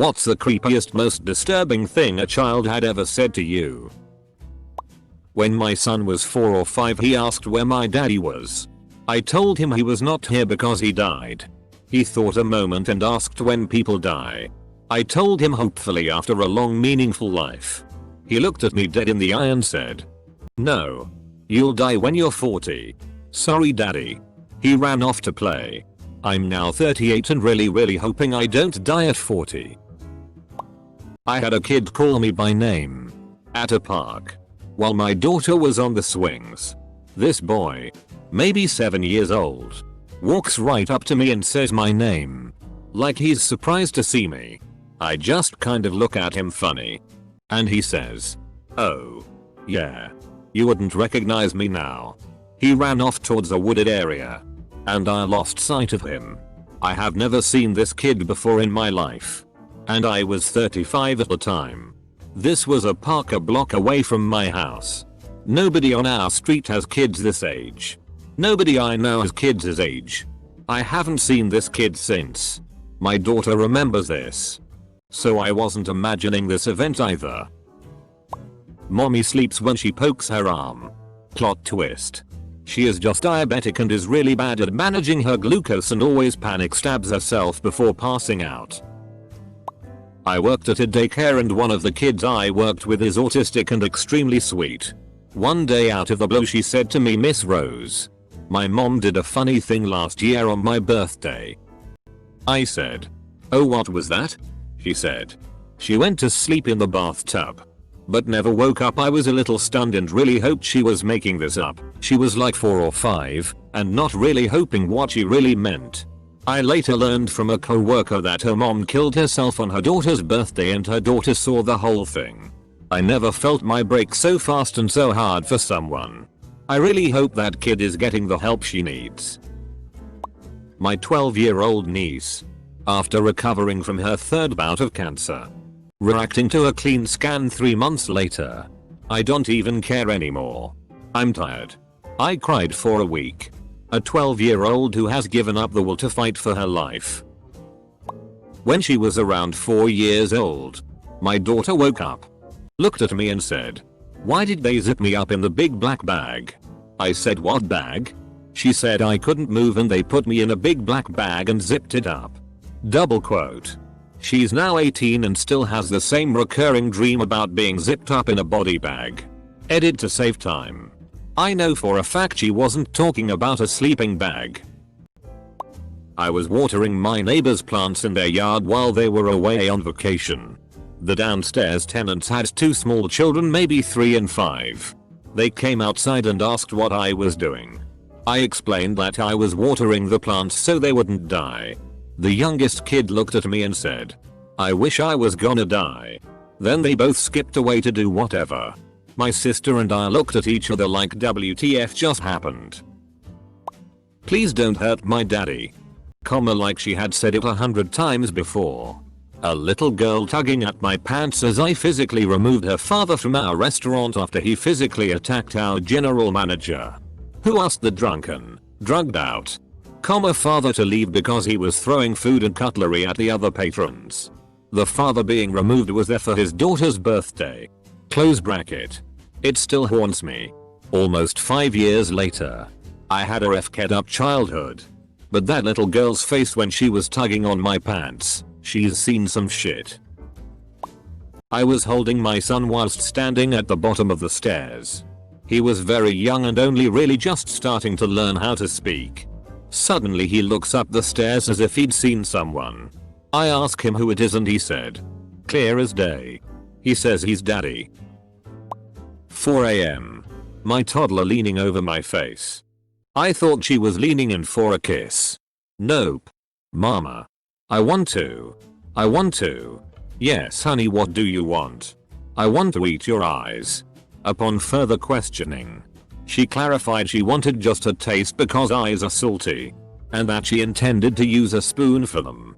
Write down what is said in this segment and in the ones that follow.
What's the creepiest, most disturbing thing a child had ever said to you? When my son was 4 or 5, he asked where my daddy was. I told him he was not here because he died. He thought a moment and asked when people die. I told him hopefully after a long meaningful life. He looked at me dead in the eye and said, "No. You'll die when you're 40. Sorry daddy." He ran off to play. I'm now 38 and really hoping I don't die at 40. I had a kid call me by name at a park while my daughter was on the swings. This boy, maybe 7 years old, walks right up to me and says my name, like he's surprised to see me. I just kind of look at him funny. And he says, "Oh. Yeah. You wouldn't recognize me now." He ran off towards a wooded area. And I lost sight of him. I have never seen this kid before in my life. And I was 35 at the time. This was a park a block away from my house. Nobody on our street has kids this age. Nobody I know has kids his age. I haven't seen this kid since. My daughter remembers this. So I wasn't imagining this event either. Mommy sleeps when she pokes her arm. Plot twist. She is just diabetic and is really bad at managing her glucose and always panic stabs herself before passing out. I worked at a daycare and one of the kids I worked with is autistic and extremely sweet. One day out of the blue she said to me, "Miss Rose, my mom did a funny thing last year on my birthday." I said, "Oh, what was that?" She said, "She went to sleep in the bathtub, but never woke up." I was a little stunned and really hoped she was making this up. She was like 4 or 5 and not really hoping what she really meant. I later learned from a co-worker that her mom killed herself on her daughter's birthday and her daughter saw the whole thing. I never felt my break so fast and so hard for someone. I really hope that kid is getting the help she needs. My 12-year-old niece, after recovering from her 3rd bout of cancer, reacting to a clean scan 3 months later. "I don't even care anymore. I'm tired." I cried for a week. A 12-year-old who has given up the will to fight for her life. When she was around 4 years old, my daughter woke up, looked at me and said, "Why did they zip me up in the big black bag?" I said, "What bag?" She said, "I couldn't move and they put me in a big black bag and zipped it up." Double quote. She's now 18 and still has the same recurring dream about being zipped up in a body bag. Edit to save time. I know for a fact she wasn't talking about a sleeping bag. I was watering my neighbor's plants in their yard while they were away on vacation. The downstairs tenants had 2 small children, maybe 3 and 5. They came outside and asked what I was doing. I explained that I was watering the plants so they wouldn't die. The youngest kid looked at me and said, "I wish I was gonna die." Then they both skipped away to do whatever. My sister and I looked at each other like WTF just happened. "Please don't hurt my daddy." Like she had said it 100 times before. A little girl tugging at my pants as I physically removed her father from our restaurant after he physically attacked our general manager, who asked the drunken, drugged out, father to leave because he was throwing food and cutlery at the other patrons. The father being removed was there for his daughter's birthday. Close bracket. It still haunts me. Almost 5 years later. I had a FK'd up childhood. But that little girl's face when she was tugging on my pants, she's seen some shit. I was holding my son whilst standing at the bottom of the stairs. He was very young and only really just starting to learn how to speak. Suddenly he looks up the stairs as if he'd seen someone. I ask him who it is and he said, "Clear as day." He says he's daddy. 4 AM. My toddler leaning over my face. I thought she was leaning in for a kiss. Nope. "Mama. I want to. I want to." "Yes honey, what do you want?" "I want to eat your eyes." Upon further questioning, she clarified she wanted just a taste because eyes are salty, and that she intended to use a spoon for them.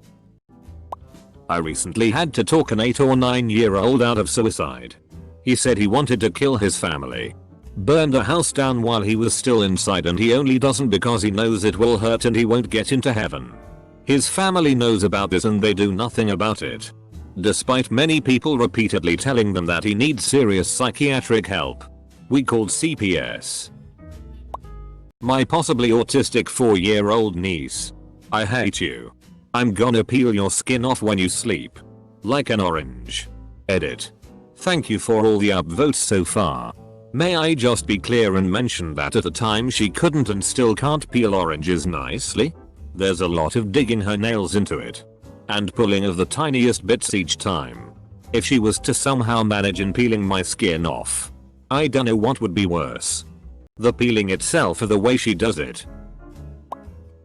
I recently had to talk an 8 or 9-year-old out of suicide. He said he wanted to kill his family. Burned a house down while he was still inside, and he only doesn't because he knows it will hurt and he won't get into heaven. His family knows about this and they do nothing about it. despite many people repeatedly telling them that he needs serious psychiatric help. We called CPS. My possibly autistic 4-year-old niece. I hate you. I'm gonna peel your skin off when you sleep. Like an orange. Edit. Thank you for all the upvotes so far. May I just be clear and mention that at the time she couldn't and still can't peel oranges nicely? There's a lot of digging her nails into it. And pulling of the tiniest bits each time. If she was to somehow manage in peeling my skin off, I don't know what would be worse. The peeling itself or the way she does it.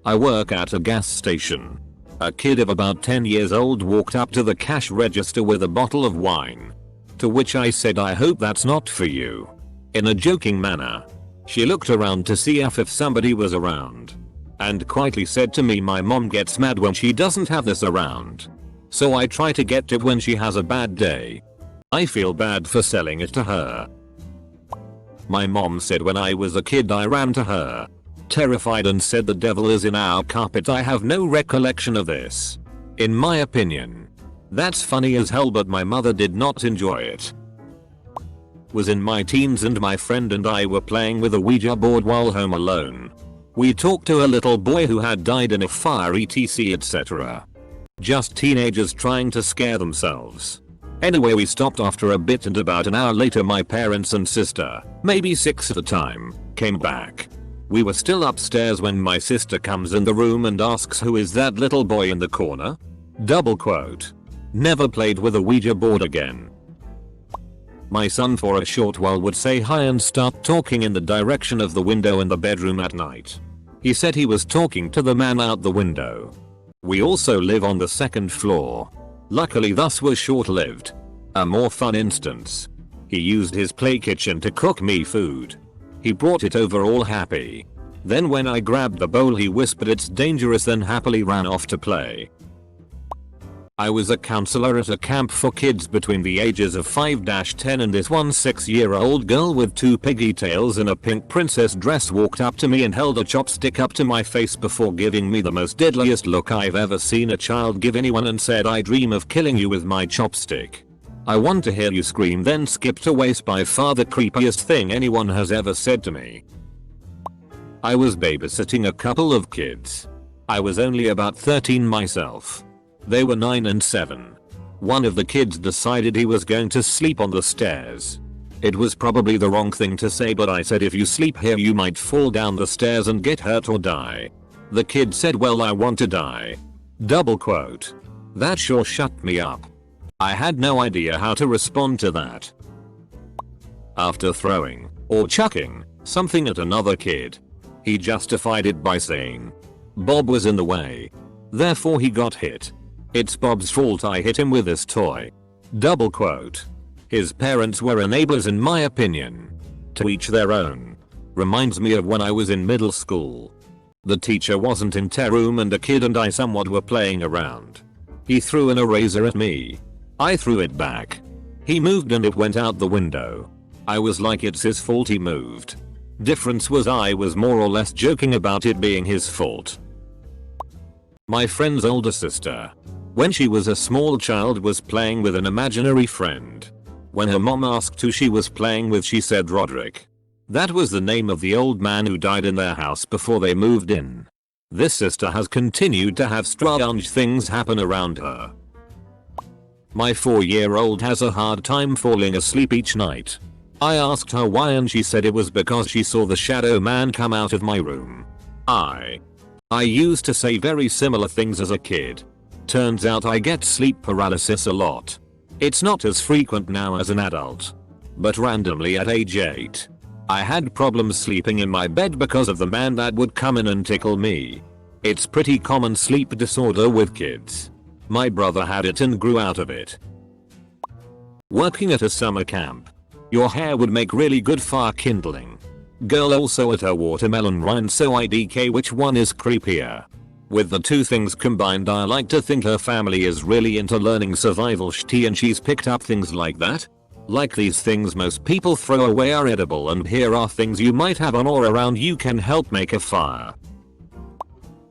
I work at a gas station. A kid of about 10 years old walked up to the cash register with a bottle of wine. To which I said, I hope that's not for you. In a joking manner. She looked around to see if somebody was around. And quietly said to me, my mom gets mad when she doesn't have this around. So I try to get it when she has a bad day. I feel bad for selling it to her. My mom said when I was a kid I ran to her, terrified, and said the devil is in our carpet. I have no recollection of this. In my opinion, that's funny as hell, but my mother did not enjoy it. Was in my teens and my friend and I were playing with a Ouija board while home alone. We talked to a little boy who had died in a fire etc etc. Just teenagers trying to scare themselves. Anyway, we stopped after a bit and about an hour later my parents and sister, maybe 6 at the time, came back. We were still upstairs when my sister comes in the room and asks, who is that little boy in the corner? Double quote. Never played with a Ouija board again. My son for a short while would say hi and start talking in the direction of the window in the bedroom at night. He said he was talking to the man out the window. We also live on the 2nd floor. Luckily thus was short-lived. A more fun instance. He used his play kitchen to cook me food. He brought it over all happy. Then when I grabbed the bowl he whispered it's dangerous, then happily ran off to play. I was a counselor at a camp for kids between the ages of 5-10 and this one 6-year-old girl with 2 piggy tails and a pink princess dress walked up to me and held a chopstick up to my face before giving me the most deadliest look I've ever seen a child give anyone and said, I dream of killing you with my chopstick. I want to hear you scream, then skipped away. By far the creepiest thing anyone has ever said to me. I was babysitting a couple of kids. I was only about 13 myself. They were 9 and 7. One of the kids decided he was going to sleep on the stairs. It was probably the wrong thing to say, but I said, if you sleep here you might fall down the stairs and get hurt or die. The kid said, well, I want to die. Double quote. That sure shut me up. I had no idea how to respond to that. After throwing, or chucking, something at another kid, he justified it by saying, Bob was in the way. Therefore he got hit. It's Bob's fault I hit him with this toy. Double quote. His parents were enablers in my opinion. To each their own. Reminds me of when I was in middle school. The teacher wasn't in her room and a kid and I somewhat were playing around. He threw an eraser at me. I threw it back. He moved and it went out the window. I was like, it's his fault he moved. Difference was I was more or less joking about it being his fault. My friend's older sister, when she was a small child, was playing with an imaginary friend. When her mom asked who she was playing with, she said Roderick. That was the name of the old man who died in their house before they moved in. This sister has continued to have strange things happen around her. My 4-year-old has a hard time falling asleep each night. I asked her why and she said it was because she saw the shadow man come out of my room. I used to say very similar things as a kid. Turns out I get sleep paralysis a lot. It's not as frequent now as an adult. But randomly at age 8, I had problems sleeping in my bed because of the man that would come in and tickle me. It's pretty common sleep disorder with kids. My brother had it and grew out of it. Working at a summer camp. Your hair would make really good fire kindling. Girl also at a watermelon rind, so IDK which one is creepier? With the two things combined, I like to think her family is really into learning survival shit and she's picked up things like that. Like these things most people throw away are edible and here are things you might have on or around you can help make a fire.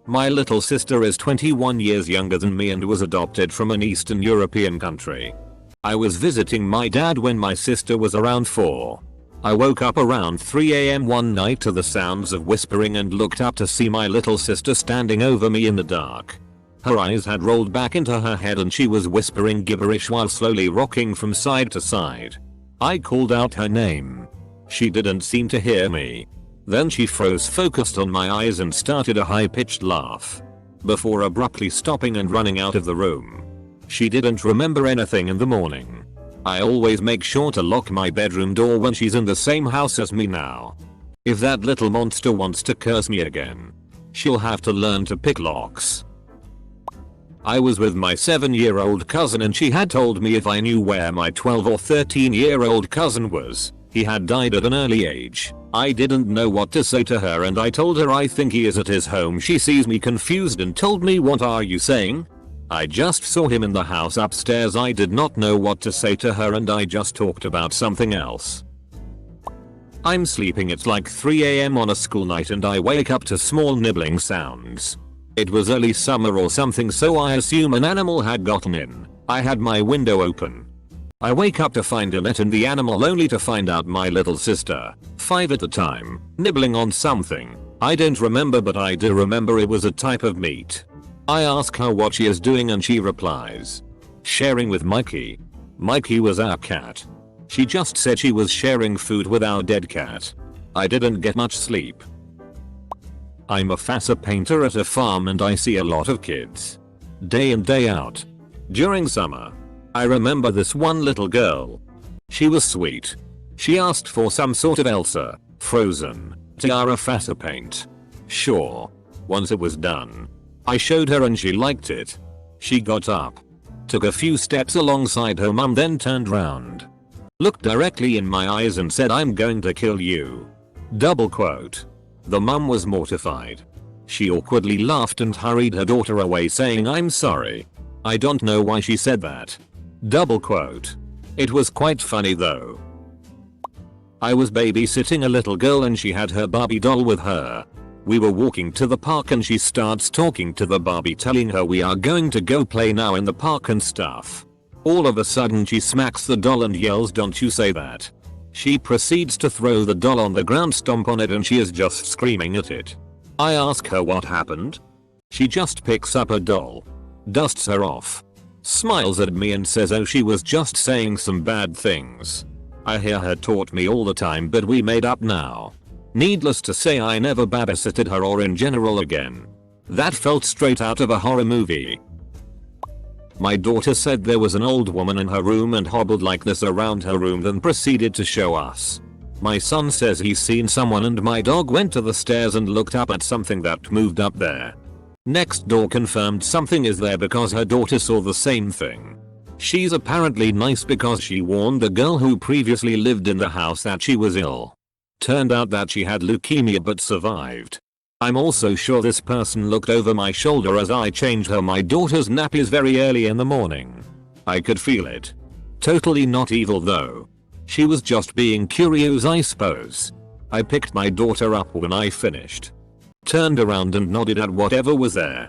My little sister is 21 years younger than me and was adopted from an Eastern European country. I was visiting my dad when my sister was around 4. I woke up around 3 AM one night to the sounds of whispering and looked up to see my little sister standing over me in the dark. Her eyes had rolled back into her head and she was whispering gibberish while slowly rocking from side to side. I called out her name. She didn't seem to hear me. Then she froze, focused on my eyes and started a high-pitched laugh, before abruptly stopping and running out of the room. She didn't remember anything in the morning. I always make sure to lock my bedroom door when she's in the same house as me now. If that little monster wants to curse me again, she'll have to learn to pick locks. I was with my 7-year-old cousin and she had told me if I knew where my 12 or 13-year-old cousin was. He had died at an early age. I didn't know what to say to her and I told her I think he is at his home. She sees me confused and told me, "What are you saying?" I just saw him in the house upstairs. I did not know what to say to her and I just talked about something else. I'm sleeping, it's like 3 AM on a school night and I wake up to small nibbling sounds. It was early summer or something, so I assume an animal had gotten in. I had my window open. I wake up to find a net and the animal, only to find out my little sister, 5 at the time, nibbling on something. I don't remember, but I do remember it was a type of meat. I ask her what she is doing and she replies, "Sharing with Mikey." Mikey was our cat. She just said she was sharing food with our dead cat. I didn't get much sleep. I'm a fascia painter at a farm and I see a lot of kids, day in day out. During summer, I remember this one little girl. She was sweet. She asked for some sort of Elsa, Frozen, tiara fascia paint. Sure. Once it was done, I showed her and she liked it. She got up, took a few steps alongside her mum, then turned round, looked directly in my eyes and said, "I'm going to kill you." Double quote. The mum was mortified. She awkwardly laughed and hurried her daughter away saying, "I'm sorry. I don't know why she said that." Double quote. It was quite funny though. I was babysitting a little girl and she had her Barbie doll with her. We were walking to the park and she starts talking to the Barbie, telling her we are going to go play now in the park and stuff. All of a sudden she smacks the doll and yells, "Don't you say that." She proceeds to throw the doll on the ground, stomp on it, and she is just screaming at it. I ask her what happened. She just picks up her doll, dusts her off, smiles at me and says, "Oh, she was just saying some bad things." I hear her taunt me all the time, but we made up now. Needless to say, I never babysitted her or in general again. That felt straight out of a horror movie. My daughter said there was an old woman in her room and hobbled like this around her room, then proceeded to show us. My son says he's seen someone and my dog went to the stairs and looked up at something that moved up there. Next door confirmed something is there because her daughter saw the same thing. She's apparently nice because she warned the girl who previously lived in the house that she was ill. Turned out that she had leukemia but survived. I'm also sure this person looked over my shoulder as I changed her my daughter's nappies very early in the morning. I could feel it. Totally not evil though. She was just being curious, I suppose. I picked my daughter up when I finished, turned around and nodded at whatever was there.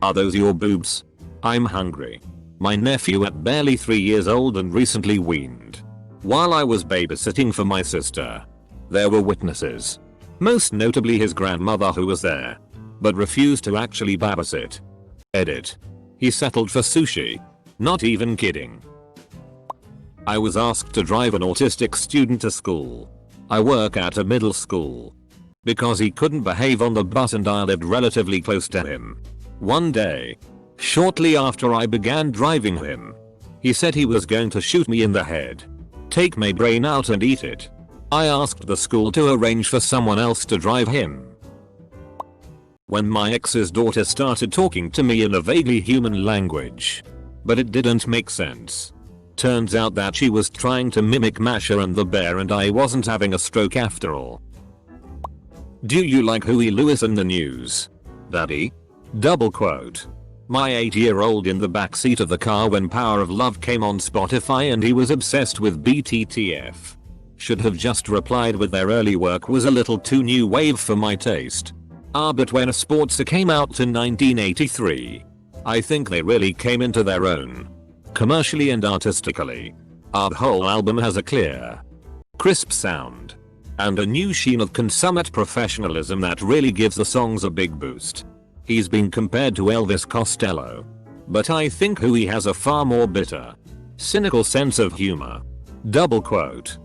"Are those your boobs? I'm hungry." My nephew at barely 3 years old and recently weaned. While I was babysitting for my sister, there were witnesses. Most notably his grandmother, who was there, but refused to actually babysit. Edit. He settled for sushi. Not even kidding. I was asked to drive an autistic student to school. I work at a middle school. Because he couldn't behave on the bus and I lived relatively close to him. One day, shortly after I began driving him, he said he was going to shoot me in the head, take my brain out and eat it. I asked the school to arrange for someone else to drive him. When my ex's daughter started talking to me in a vaguely human language, but it didn't make sense. Turns out that she was trying to mimic Masha and the bear and I wasn't having a stroke after all. "Do you like Huey Lewis in the news, Daddy?" Double quote. My 8-year-old in the backseat of the car when Power of Love came on Spotify and he was obsessed with BTTF. Should have just replied with their early work was a little too new wave for my taste. But when Sportster came out in 1983, I think they really came into their own. Commercially and artistically. The whole album has a clear, crisp sound. And a new sheen of consummate professionalism that really gives the songs a big boost. He's been compared to Elvis Costello. But I think he has a far more bitter, cynical sense of humor. Double quote.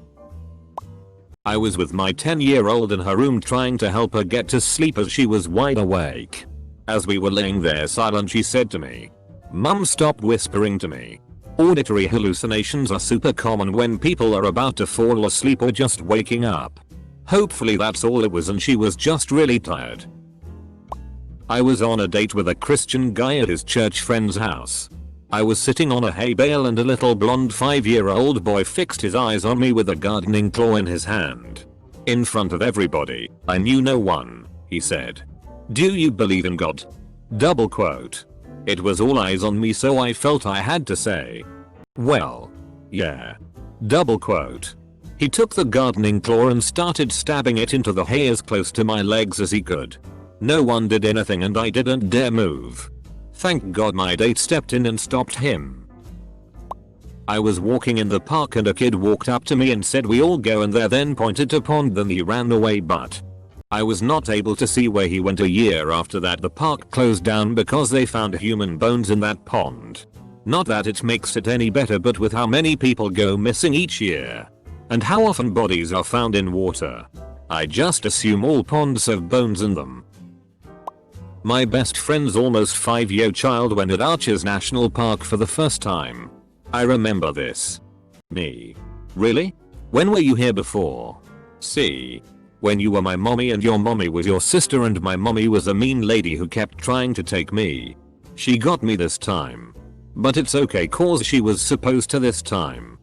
I was with my 10-year-old in her room trying to help her get to sleep as she was wide awake. As we were laying there silent, she said to me, "Mum, stop whispering to me." Auditory hallucinations are super common when people are about to fall asleep or just waking up. Hopefully that's all it was and she was just really tired. I was on a date with a Christian guy at his church friend's house. I was sitting on a hay bale and a little blonde 5-year-old boy fixed his eyes on me with a gardening claw in his hand. In front of everybody, I knew no one, he said. "Do you believe in God?" Double quote. It was all eyes on me, so I felt I had to say, "Well, yeah." Double quote. He took the gardening claw and started stabbing it into the hay as close to my legs as he could. No one did anything and I didn't dare move. Thank God my date stepped in and stopped him. I was walking in the park and a kid walked up to me and said we all go in there, then pointed to pond, then he ran away, but I was not able to see where he went. A year after that the park closed down because they found human bones in that pond. Not that it makes it any better, but with how many people go missing each year and how often bodies are found in water, I just assume all ponds have bones in them. My best friend's almost 5-year child went at Arches National Park for the first time. I remember this. Me. Really? When were you here before? See. When you were my mommy and your mommy was your sister and my mommy was a mean lady who kept trying to take me. She got me this time. But it's okay cause she was supposed to this time.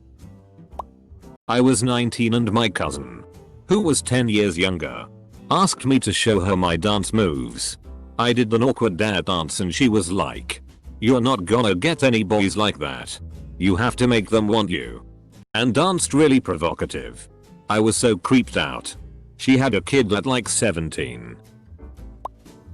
I was 19 and my cousin, who was 10 years younger, asked me to show her my dance moves. I did an awkward dad dance and she was like, "You're not gonna get any boys like that. You have to make them want you." And danced really provocative. I was so creeped out. She had a kid at like 17.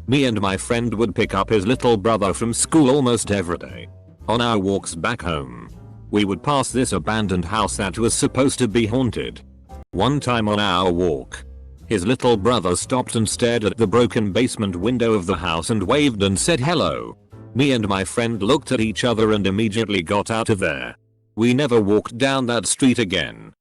Me and my friend would pick up his little brother from school almost every day. On our walks back home, we would pass this abandoned house that was supposed to be haunted. One time on our walk, his little brother stopped and stared at the broken basement window of the house and waved and said hello. Me and my friend looked at each other and immediately got out of there. We never walked down that street again.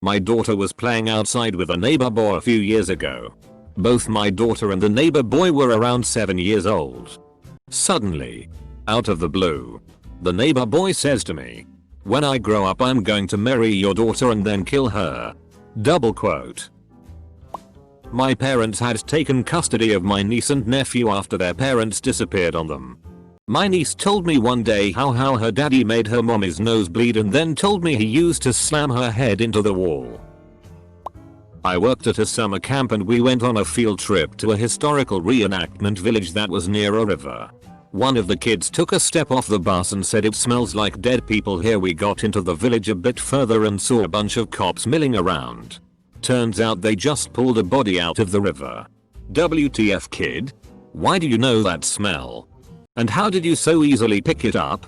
My daughter was playing outside with a neighbor boy a few years ago. Both my daughter and the neighbor boy were around 7 years old. Suddenly, out of the blue, the neighbor boy says to me, "When I grow up I'm going to marry your daughter and then kill her." Double quote. My parents had taken custody of my niece and nephew after their parents disappeared on them. My niece told me one day how her daddy made her mommy's nose bleed and then told me he used to slam her head into the wall. I worked at a summer camp and we went on a field trip to a historical reenactment village that was near a river. One of the kids took a step off the bus and said, "It smells like dead people here." We got into the village a bit further and saw a bunch of cops milling around. Turns out they just pulled a body out of the river. WTF, kid? Why do you know that smell? And how did you so easily pick it up?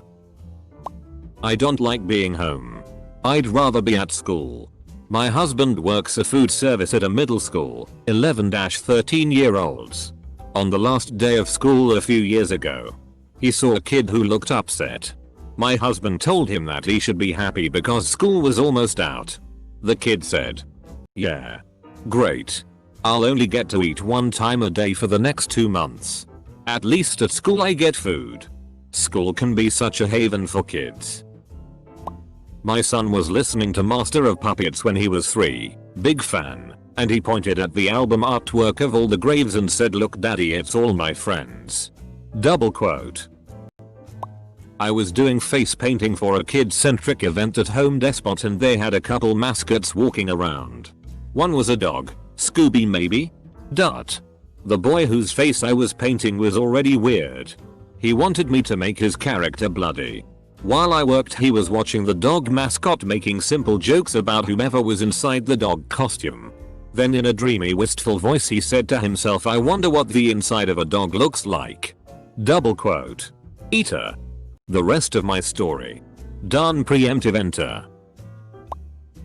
I don't like being home. I'd rather be at school. My husband works a food service at a middle school, 11-13-year-olds. On the last day of school a few years ago, he saw a kid who looked upset. My husband told him that he should be happy because school was almost out. The kid said, "Yeah. Great. I'll only get to eat one time a day for the next 2 months. At least at school I get food." School can be such a haven for kids. My son was listening to Master of Puppets when he was 3, big fan, and he pointed at the album artwork of all the graves and said, "Look daddy, it's all my friends." Double quote. I was doing face painting for a kid-centric event at Home Depot and they had a couple mascots walking around. One was a dog, Scooby maybe? Dot. The boy whose face I was painting was already weird. He wanted me to make his character bloody. While I worked he was watching the dog mascot making simple jokes about whomever was inside the dog costume. Then in a dreamy wistful voice he said to himself, I wonder what the inside of a dog looks like. Double quote. Eater. The rest of my story. Done. Preemptive enter.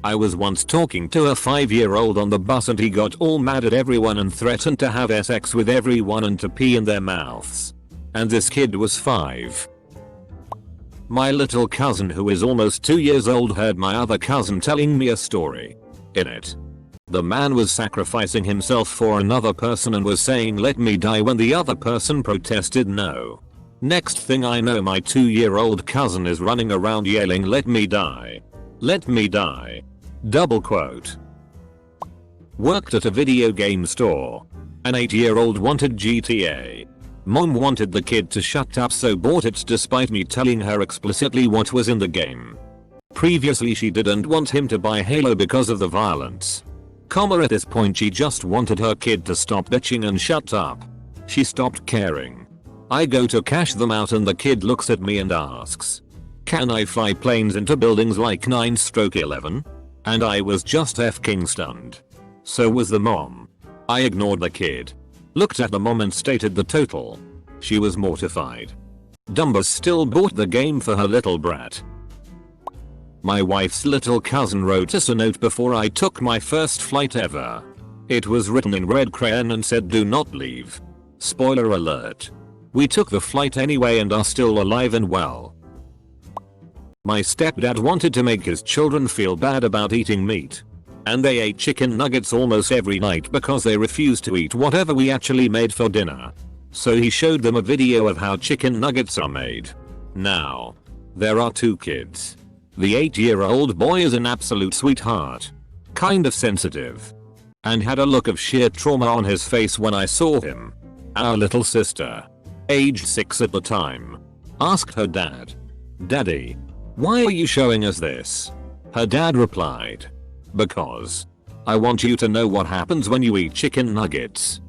I was once talking to a 5-year-old on the bus and he got all mad at everyone and threatened to have sex with everyone and to pee in their mouths. And this kid was 5. My little cousin who is almost 2 years old heard my other cousin telling me a story. In it, the man was sacrificing himself for another person and was saying let me die when the other person protested no. Next thing I know my 2-year-old cousin is running around yelling let me die. Let me die. Double quote. Worked at a video game store. An 8-year-old wanted GTA. Mom wanted the kid to shut up so bought it despite me telling her explicitly what was in the game. Previously she didn't want him to buy Halo because of the violence. At this point she just wanted her kid to stop bitching and shut up. She stopped caring. I go to cash them out and the kid looks at me and asks, can I fly planes into buildings like 9/11? And I was just f***ing stunned. So was the mom. I ignored the kid. Looked at the mom and stated the total. She was mortified. Dumba still bought the game for her little brat. My wife's little cousin wrote us a note before I took my first flight ever. It was written in red crayon and said do not leave. Spoiler alert. We took the flight anyway and are still alive and well. My stepdad wanted to make his children feel bad about eating meat. And they ate chicken nuggets almost every night because they refused to eat whatever we actually made for dinner. So he showed them a video of how chicken nuggets are made. Now, there are 2 kids. The 8-year-old boy is an absolute sweetheart. Kind of sensitive. And had a look of sheer trauma on his face when I saw him. Our little sister, aged 6 at the time, asked her dad, Daddy, why are you showing us this? Her dad replied, because I want you to know what happens when you eat chicken nuggets.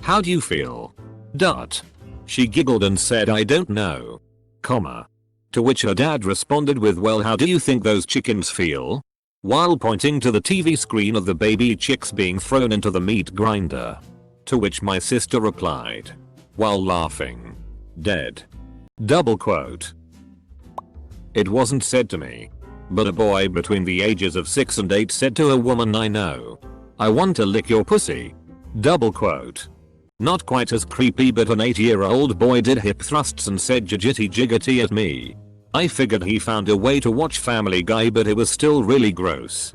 How do you feel? Dot. She giggled and said I don't know. Comma. To which her dad responded with well how do you think those chickens feel? While pointing to the TV screen of the baby chicks being thrown into the meat grinder. To which my sister replied, while laughing, dead. Double quote. It wasn't said to me. But a boy between the ages of 6 and 8 said to a woman I know, I want to lick your pussy. Double quote. Not quite as creepy but an 8-year-old boy did hip thrusts and said jiggity jiggity at me. I figured he found a way to watch Family Guy but it was still really gross.